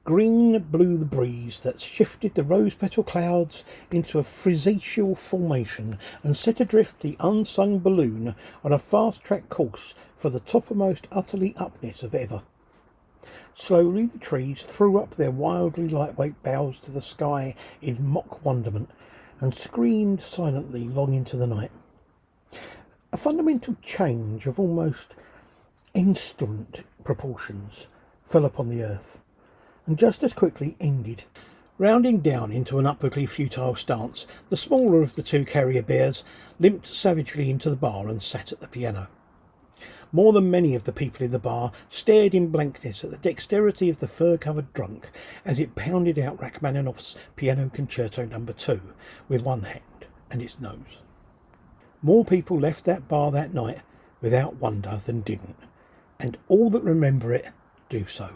Green blew the breeze that shifted the rose-petal clouds into a frizzatial formation and set adrift the unsung balloon on a fast-track course for the toppermost utterly upness of ever. Slowly the trees threw up their wildly lightweight boughs to the sky in mock wonderment and screamed silently long into the night. A fundamental change of almost instant proportions fell upon the earth, and just as quickly ended. Rounding down into an upwardly futile stance, the smaller of the two carrier bears limped savagely into the bar and sat at the piano. More than many of the people in the bar stared in blankness at the dexterity of the fur-covered drunk as it pounded out Rachmaninoff's Piano Concerto No. 2 with one hand and its nose. More people left that bar that night without wonder than didn't, and all that remember it do so.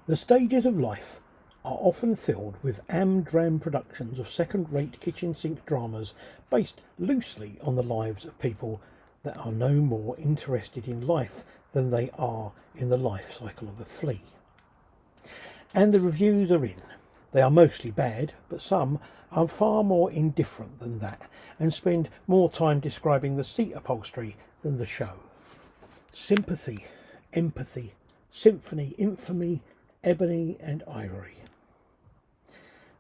The stages of life are often filled with am-dram productions of second-rate kitchen-sink dramas based loosely on the lives of people that are no more interested in life than they are in the life cycle of a flea. And the reviews are in. They are mostly bad, but some are far more indifferent than that and spend more time describing the seat upholstery than the show. Sympathy, empathy, symphony, infamy, ebony and ivory.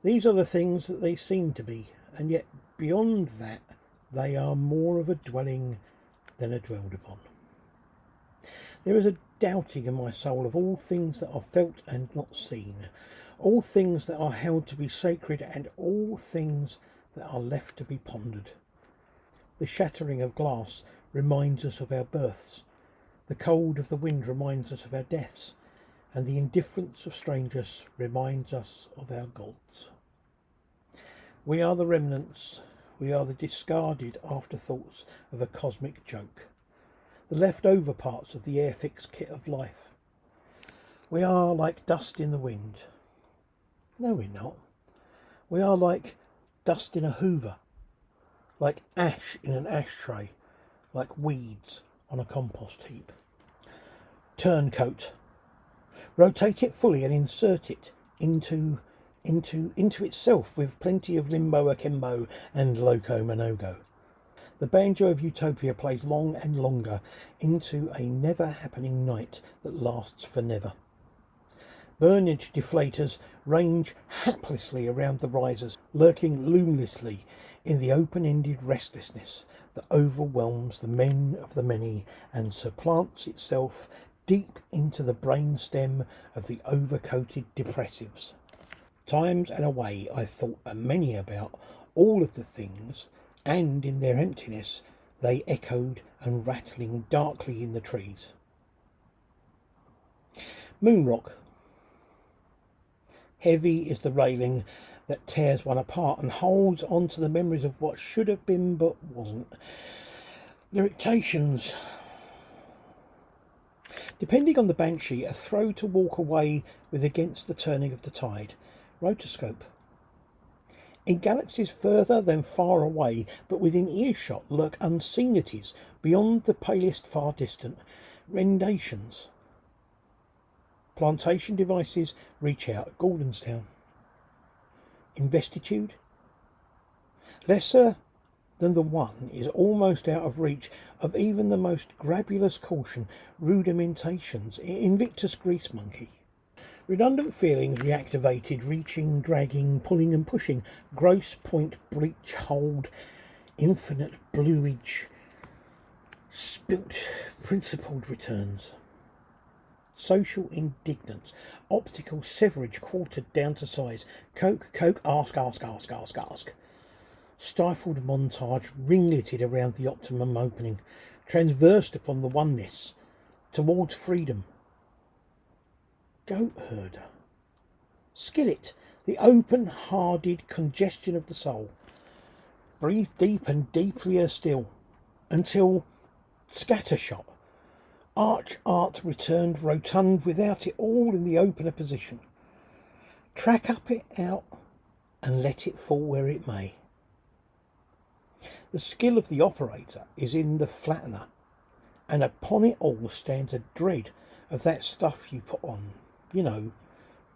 These are the things that they seem to be, and yet beyond that they are more of a dwelling than are dwelled upon. There is a doubting in my soul of all things that are felt and not seen, all things that are held to be sacred, and all things that are left to be pondered. The shattering of glass reminds us of our births, the cold of the wind reminds us of our deaths, and the indifference of strangers reminds us of our gods. We are the remnants, we are the discarded afterthoughts of a cosmic joke, the leftover parts of the airfix kit of life. We are like dust in the wind. No, we're not. We are like dust in a hoover, like ash in an ashtray, like weeds on a compost heap. Turncoat. Rotate it fully and insert it into itself with plenty of limbo akimbo and loco monogo. The banjo of utopia plays long and longer into a never happening night that lasts for never. Burnage deflators range haplessly around the risers, lurking loomlessly in the open-ended restlessness that overwhelms the men of the many and supplants itself deep into the brainstem of the overcoated depressives. Times and away I thought a many about all of the things, and in their emptiness they echoed and rattling darkly in the trees. Moonrock. Heavy is the railing that tears one apart and holds on to the memories of what should have been but wasn't. Irritations. Depending on the banshee, a throw to walk away with against the turning of the tide. Rotoscope. In galaxies further than far away, but within earshot, lurk unseenities beyond the palest far distant. Rendations. Plantation devices reach out. Gordonstown. Investitude. Lesser than the one is almost out of reach of even the most grabulous caution. Rudimentations. Invictus grease monkey. Redundant feelings reactivated, reaching, dragging, pulling and pushing. Gross point, breach, hold, infinite bluage. Spilt, principled returns. Social indignance. Optical severage quartered down to size. Coke, ask. Stifled montage ringleted around the optimum opening. Transversed upon the oneness. Towards freedom. Goat herder. Skillet, the open-hearted congestion of the soul. Breathe deep and deeplier still, until scattershot. Arch art returned rotund without it all in the opener position. Track up it out and let it fall where it may. The skill of the operator is in the flattener, and upon it all stands a dread of that stuff you put on,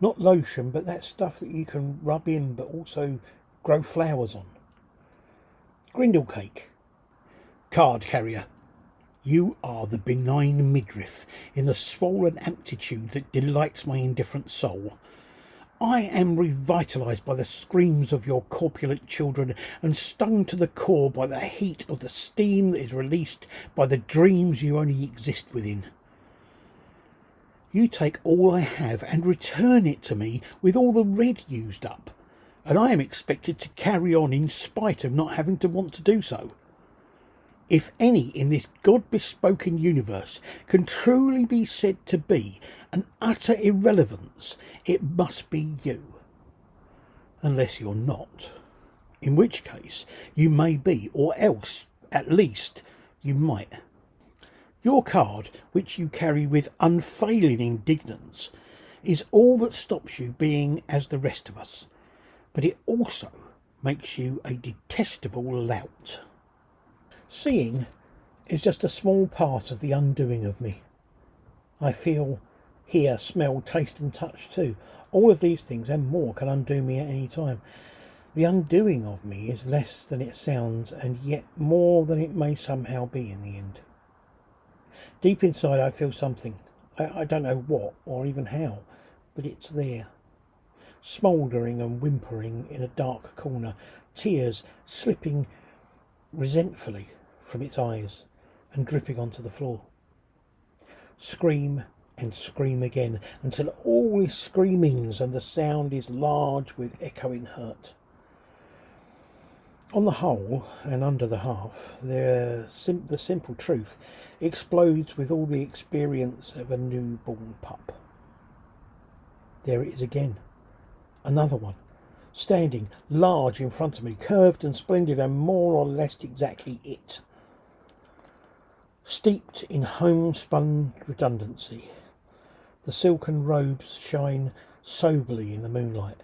Not lotion, but that stuff that you can rub in but also grow flowers on. Grindle cake. Card carrier. You are the benign midriff in the swollen amplitude that delights my indifferent soul. I am revitalised by the screams of your corpulent children and stung to the core by the heat of the steam that is released by the dreams you only exist within. You take all I have and return it to me with all the red used up, and I am expected to carry on in spite of not having to want to do so. If any in this God-bespoken universe can truly be said to be an utter irrelevance, it must be you. Unless you're not. In which case, you may be, or else, at least, you might. Your card, which you carry with unfailing indignance, is all that stops you being as the rest of us, but it also makes you a detestable lout. Seeing is just a small part of the undoing of me. I feel, hear, smell, taste and touch too. All of these things and more can undo me at any time. The undoing of me is less than it sounds and yet more than it may somehow be in the end. Deep inside I feel something. I don't know what or even how, but it's there. Smouldering and whimpering in a dark corner, tears slipping resentfully from its eyes and dripping onto the floor. Scream and scream again until all is screamings and the sound is large with echoing hurt. On the whole, and under the half, the simple truth explodes with all the experience of a newborn pup. There it is again, another one, standing large in front of me, curved and splendid and more or less exactly it. Steeped in homespun redundancy, the silken robes shine soberly in the moonlight.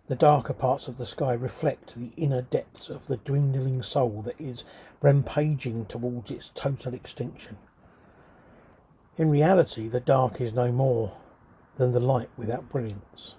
The darker parts of the sky reflect the inner depths of the dwindling soul that is rampaging towards its total extinction. In reality, the dark is no more than the light without brilliance.